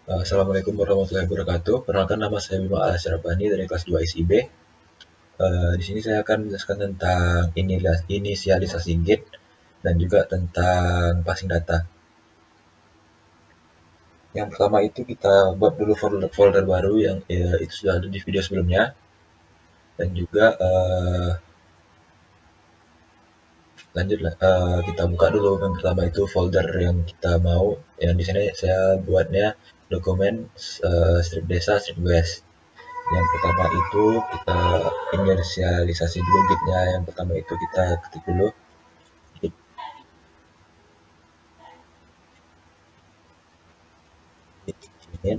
Assalamualaikum warahmatullahi wabarakatuh. Perkenalkan, nama saya Bima Al-Syarabani dari kelas 2 SIB. Di sini saya akan menjelaskan tentang inisialisasi gate dan juga tentang passing data. Yang pertama itu kita buat dulu folder baru yang itu sudah ada di video sebelumnya, dan juga kita buka dulu yang pertama itu folder yang kita mau. Yang di sini saya buatnya dokumen strip desa strip west. Yang pertama itu kita inisialisasi dulu gitnya. Yang pertama itu kita ketik dulu git init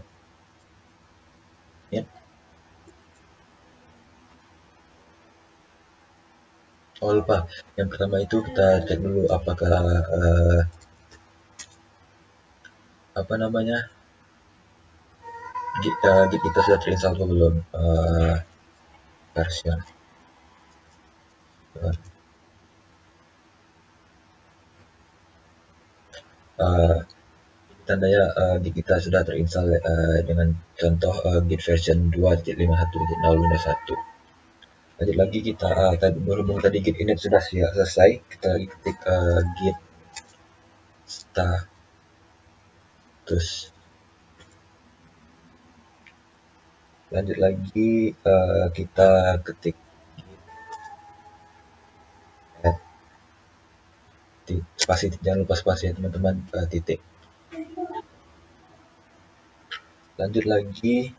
init. Oh, lupa, yang pertama itu kita cek dulu apakah apa namanya git kita sudah terinstall atau belum. Version uh, tandanya git kita sudah terinstall dengan contoh git version 2.51.0 Windows 1. Lanjut lagi kita berhubung tadi git init sudah selesai, kita lagi ketik git status. Lanjut lagi kita ketik add spasi, jangan lupa spasi ya teman-teman, titik. Lanjut lagi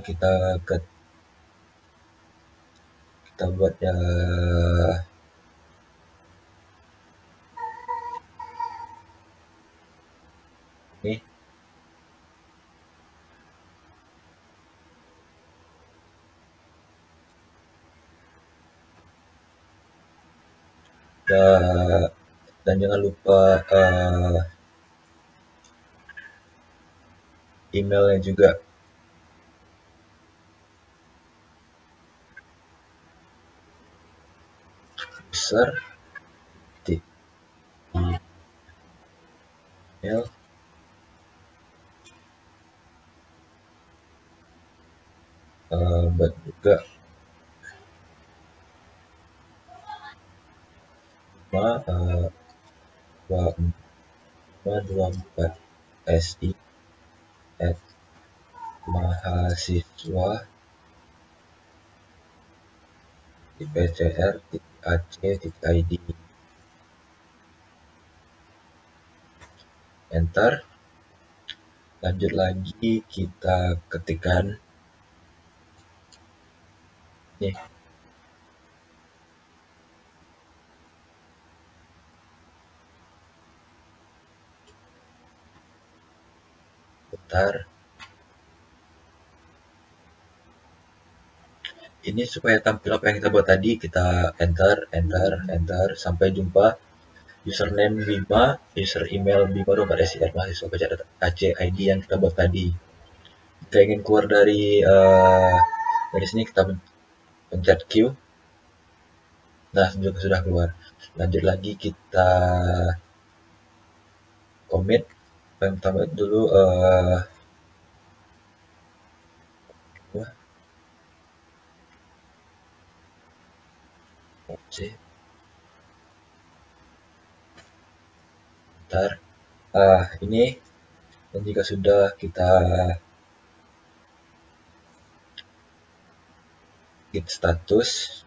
kita buat ini dan jangan lupa emailnya juga. User di email buat juga 524 si at mahasiswa ipcr.ac.id. Enter. Lanjut lagi kita ketikkan nih bentar, ini supaya tampil apa yang kita buat tadi. Kita enter enter enter sampai jumpa username Bima, user email bima.sir mahasiswa PCR.ac.id yang kita buat tadi. Jika ingin keluar dari sini kita pencet Q. Nah, sudah keluar. Lanjut lagi kita commit. Yang pertama dulu bentar. Ini, dan jika sudah kita git status,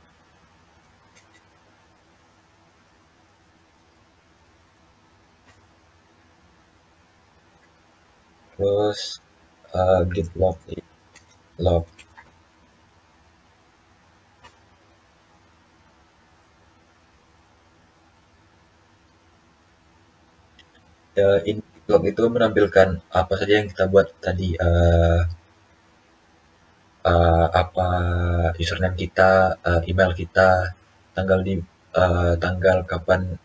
terus git log in log itu menampilkan apa saja yang kita buat tadi, apa username kita, email kita, tanggal kapan,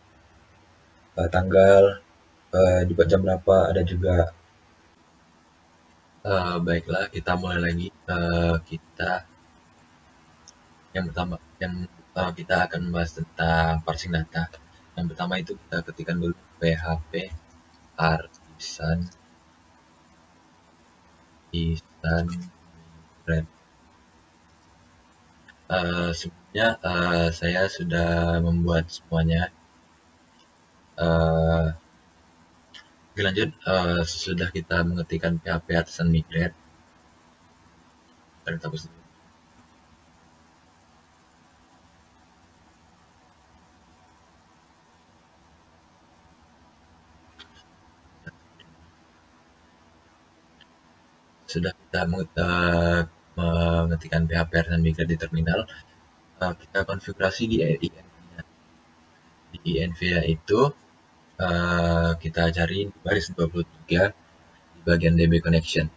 tanggal dibuat jam berapa, ada juga. Baiklah, kita mulai lagi. Kita yang pertama kita akan membahas tentang parsing data. Yang pertama itu kita ketikkan dulu php artisan Artisan Migrate. Sebenarnya saya sudah membuat semuanya. Uh, Oke, lanjut. Sesudah kita mengetikkan PHP Artisan Migrate, kita hapus dulu. Sudah kita mengetikkan PHP Artisan Migrate di terminal, kita konfigurasi di INV-nya. Di INV-nya itu kita cari di baris 23 di bagian DB Connection.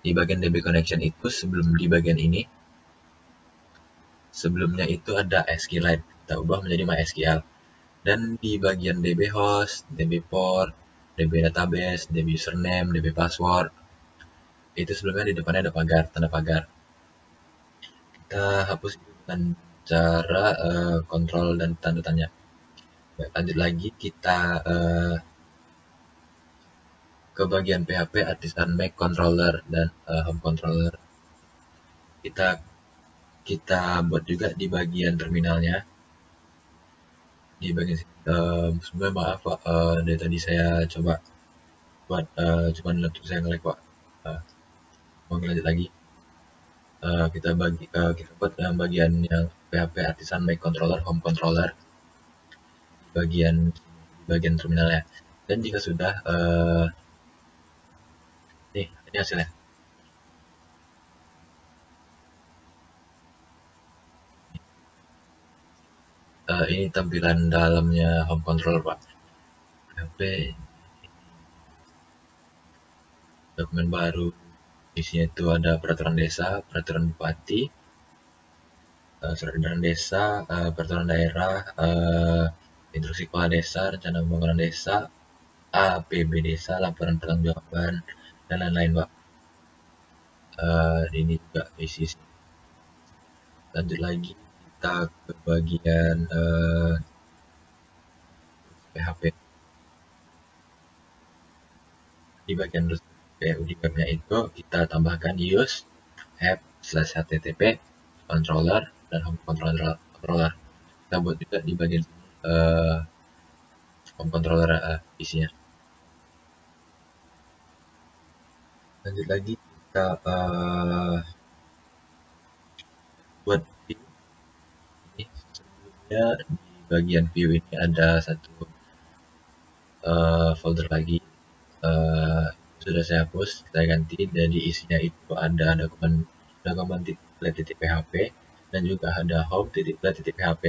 Di bagian DB Connection itu sebelum di bagian ini, sebelumnya itu ada SQLite, kita ubah menjadi MySQL. Dan di bagian DB host, DB port, DB database, DB username, DB password, itu sebelumnya di depannya ada pagar, tanda pagar. Kita hapus dengan cara kontrol dan tanda tanya. Baik, lanjut lagi kita ke bagian PHP Artisan Make Controller dan Home Controller. Kita buat juga di bagian terminalnya. Di bagian sebenarnya maaf Pak, dari tadi saya coba buat cuman laptop saya nge-lag Pak. Mau lanjut lagi. Kita buat yang bagian yang PHP Artisan Make Controller, Home Controller, bagian terminalnya. Dan jika sudah, ini hasilnya. Ini tampilan dalamnya Home Controller Pak. PHP dokumen baru, isinya itu ada peraturan desa, peraturan bupati, surat edaran desa, peraturan daerah, instruksi kepala desa, rencana pembangunan desa, APB desa, laporan pertanggungjawaban, dan lain-lain Pak. Ini juga isi. Lanjut lagi kita ke bagian PHP. Di bagian webnya itu kita tambahkan use app/http controller dan home controller. Kita buat juga di bagian home controller isinya. Lanjut lagi kita buat view. Ini sebelumnya di bagian view ini ada satu folder lagi, sudah saya hapus, saya ganti. Jadi isinya itu ada dokumen.php dan juga ada home.php.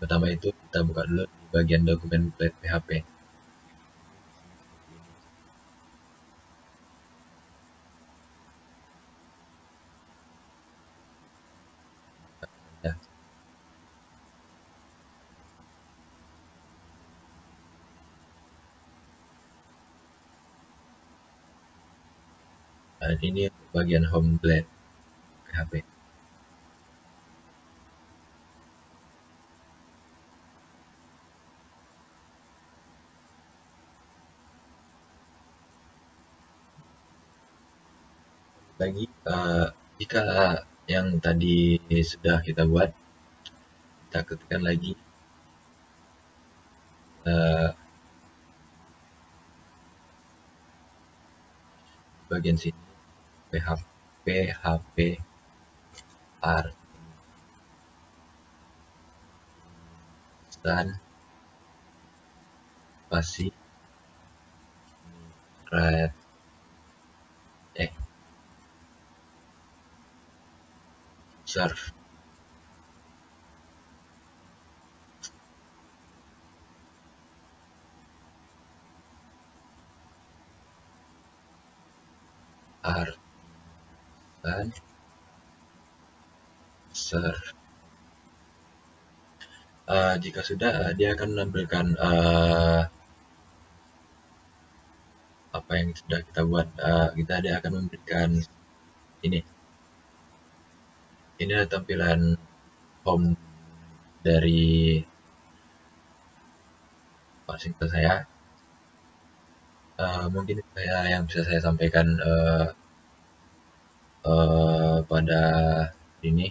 Pertama itu kita buka dulu di bagian dokumen.php. Ya. Dan ini bagian home.php. Lagi jika yang tadi sudah kita buat, kita ketikkan lagi bagian sini PHP Artisan spasi migrate serve Artisan serve. Jika sudah, dia akan menampilkan apa yang sudah kita buat. Dia akan memberikan ini adalah tampilan home dari Washington saya. Mungkin yang bisa saya sampaikan pada ini.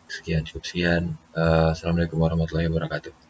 Sekian, cukup sekian. Assalamualaikum warahmatullahi wabarakatuh.